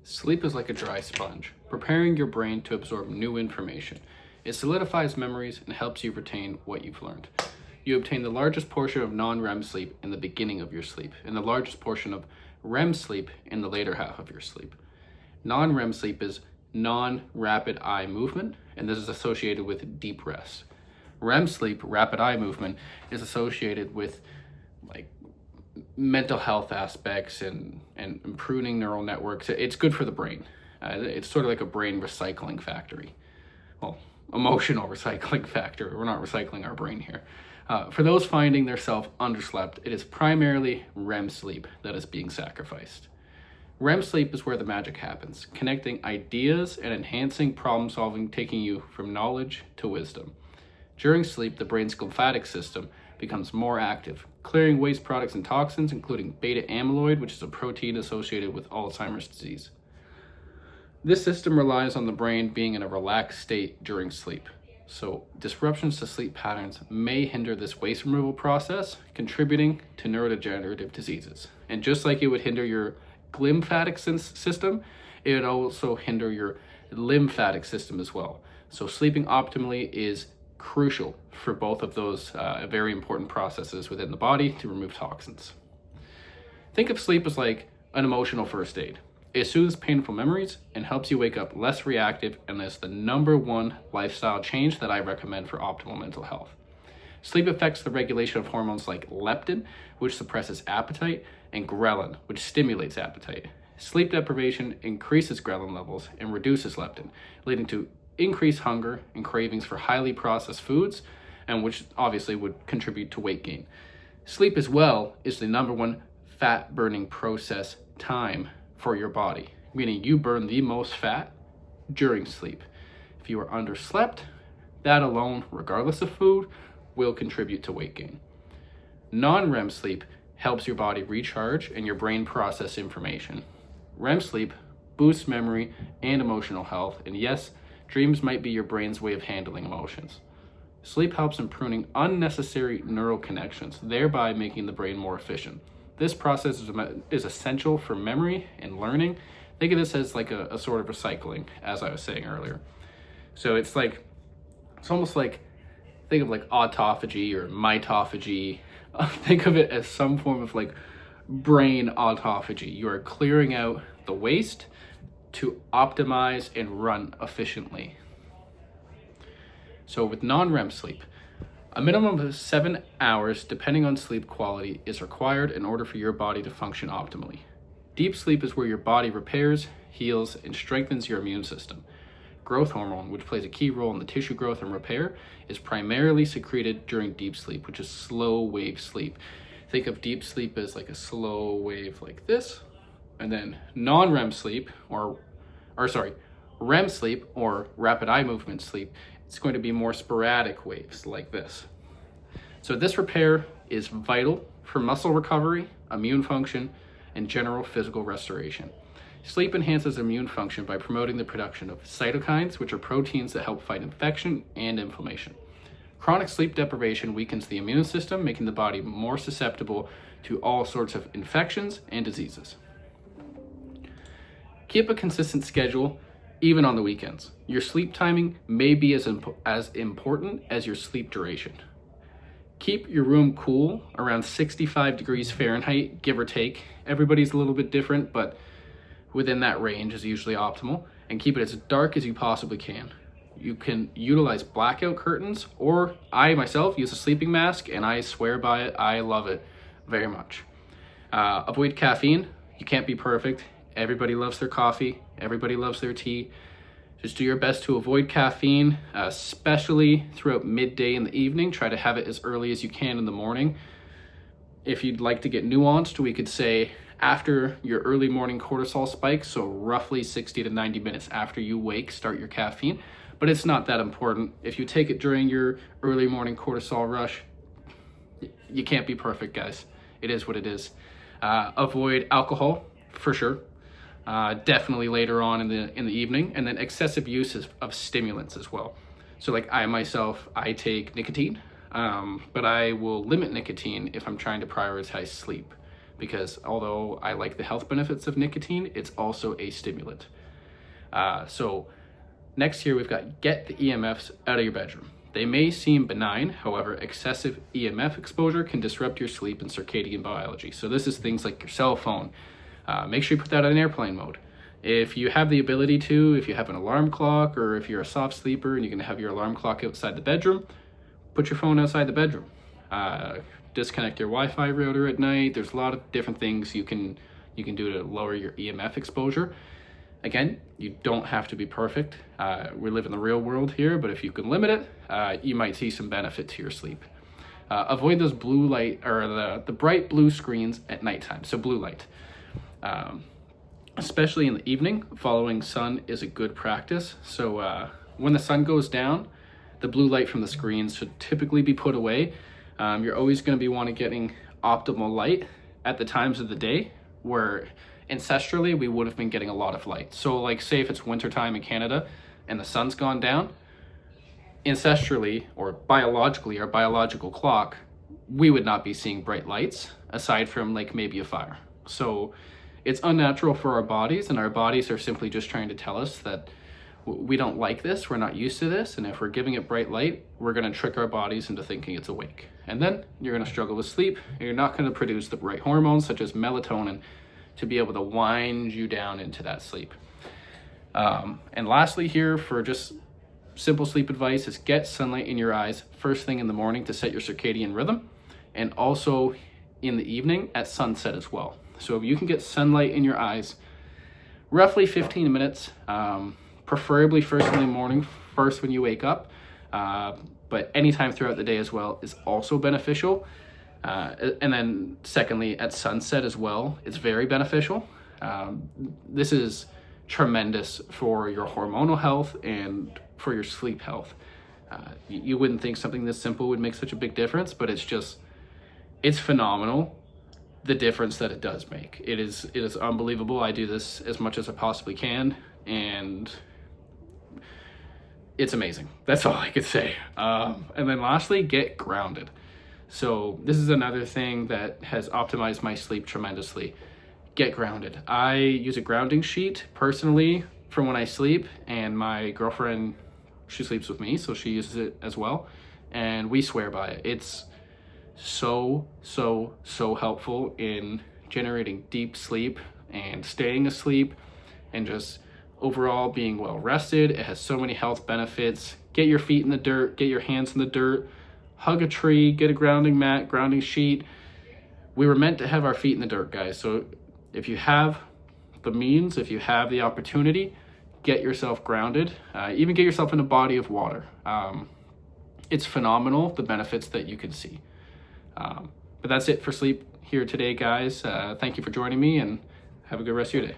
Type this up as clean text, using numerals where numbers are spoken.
Sleep is like a dry sponge, preparing your brain to absorb new information. It solidifies memories and helps you retain what you've learned. You obtain the largest portion of non-REM sleep in the beginning of your sleep, and the largest portion of REM sleep in the later half of your sleep. Non-REM sleep is non-rapid eye movement, and this is associated with deep rest. REM sleep, rapid eye movement, is associated with like mental health aspects and improving neural networks. It's good for the brain. It's sort of like a brain recycling factory. Well, emotional recycling factory. We're not recycling our brain here. For those finding themselves underslept, it is primarily REM sleep that is being sacrificed. REM sleep is where the magic happens, connecting ideas and enhancing problem solving, taking you from knowledge to wisdom. During sleep, the brain's lymphatic system becomes more active, clearing waste products and toxins, including beta amyloid, which is a protein associated with Alzheimer's disease. This system relies on the brain being in a relaxed state during sleep. So disruptions to sleep patterns may hinder this waste removal process, contributing to neurodegenerative diseases. And just like it would hinder your glymphatic system, it would also hinder your lymphatic system as well. So sleeping optimally is crucial for both of those very important processes within the body to remove toxins. Think of sleep as like an emotional first aid. It soothes painful memories and helps you wake up less reactive, and is the number one lifestyle change that I recommend for optimal mental health. Sleep affects the regulation of hormones like leptin, which suppresses appetite, and ghrelin, which stimulates appetite. Sleep deprivation increases ghrelin levels and reduces leptin, leading to increased hunger and cravings for highly processed foods, and which obviously would contribute to weight gain. Sleep as well is the number one fat burning process time for your body, meaning you burn the most fat during sleep. If you are underslept, that alone, regardless of food, will contribute to weight gain. Non-REM sleep helps your body recharge and your brain process information. REM sleep boosts memory and emotional health, and yes, dreams might be your brain's way of handling emotions. Sleep helps in pruning unnecessary neural connections, thereby making the brain more efficient. This process is essential for memory and learning. Think of this as like a sort of recycling, as I was saying earlier. So it's almost like, think of like autophagy or mitophagy. Think of it as some form of like brain autophagy. You are clearing out the waste to optimize and run efficiently. So with non-REM sleep, a minimum of 7 hours, depending on sleep quality, is required in order for your body to function optimally. Deep sleep is where your body repairs, heals, and strengthens your immune system. Growth hormone, which plays a key role in the tissue growth and repair, is primarily secreted during deep sleep, which is slow wave sleep. Think of deep sleep as like a slow wave like this, and then non-REM sleep, REM sleep, or rapid eye movement sleep, it's going to be more sporadic waves like this. So this repair is vital for muscle recovery, immune function, and general physical restoration. Sleep enhances immune function by promoting the production of cytokines, which are proteins that help fight infection and inflammation. Chronic sleep deprivation weakens the immune system, making the body more susceptible to all sorts of infections and diseases. Keep a consistent schedule, even on the weekends. Your sleep timing may be as important as your sleep duration. Keep your room cool, around 65 degrees Fahrenheit, give or take. Everybody's a little bit different, but within that range is usually optimal. And keep it as dark as you possibly can. You can utilize blackout curtains, or I myself use a sleeping mask, and I swear by it. I love it very much. Avoid caffeine. You can't be perfect. Everybody loves their coffee. Everybody loves their tea. Just do your best to avoid caffeine, especially throughout midday in the evening. Try to have it as early as you can in the morning. If you'd like to get nuanced, we could say after your early morning cortisol spike, so roughly 60 to 90 minutes after you wake, start your caffeine. But it's not that important. If you take it during your early morning cortisol rush, you can't be perfect, guys. It is what it is. Avoid alcohol, for sure. Definitely later on in the evening, and then excessive use of stimulants as well. So like I take nicotine, but I will limit nicotine if I'm trying to prioritize sleep. because although I like the health benefits of nicotine, it's also a stimulant. So next here we've got get the EMFs out of your bedroom. They may seem benign, however, excessive EMF exposure can disrupt your sleep and circadian biology. So this is things like your cell phone. Make sure you put that on airplane mode. If you have the ability to, if you have an alarm clock, or if you're a soft sleeper and you can have your alarm clock outside the bedroom, put your phone outside the bedroom. Disconnect your Wi-Fi router at night. There's a lot of different things you can do to lower your EMF exposure. Again, you don't have to be perfect. We live in the real world here, but if you can limit it, you might see some benefit to your sleep. Avoid those blue light, or the bright blue screens at nighttime, so blue light. Especially in the evening, following sun is a good practice. So when the sun goes down, the blue light from the screens should typically be put away. You're always going to be getting optimal light at the times of the day where ancestrally we would have been getting a lot of light. So like say if it's wintertime in Canada and the sun's gone down, ancestrally or biologically, our biological clock, we would not be seeing bright lights aside from like maybe a fire. So it's unnatural for our bodies, and our bodies are simply just trying to tell us that we don't like this, we're not used to this, and if we're giving it bright light, we're going to trick our bodies into thinking it's awake. And then you're going to struggle with sleep, and you're not going to produce the right hormones such as melatonin to be able to wind you down into that sleep. And lastly here, for just simple sleep advice, is get sunlight in your eyes first thing in the morning to set your circadian rhythm, and also in the evening at sunset as well. So if you can get sunlight in your eyes roughly 15 minutes, preferably first in the morning, first when you wake up, but anytime throughout the day as well is also beneficial. And then secondly, at sunset as well, it's very beneficial. This is tremendous for your hormonal health and for your sleep health. You wouldn't think something this simple would make such a big difference, but it's phenomenal, the difference that it does make. It is unbelievable. I do this as much as I possibly can, and it's amazing. That's all I could say. And then lastly, get grounded. So this is another thing that has optimized my sleep tremendously. Get grounded. I use a grounding sheet personally for when I sleep, and my girlfriend, she sleeps with me, so she uses it as well, and we swear by it. It's so helpful in generating deep sleep and staying asleep and just overall being well rested. It has so many health benefits. Get your feet in the dirt, get your hands in the dirt, hug a tree, get a grounding mat, grounding sheet. We were meant to have our feet in the dirt, guys. So if you have the means, if you have the opportunity, get yourself grounded. Even get yourself in a body of water. It's phenomenal, the benefits that you can see. But that's it for sleep here today, guys. Thank you for joining me, and have a good rest of your day.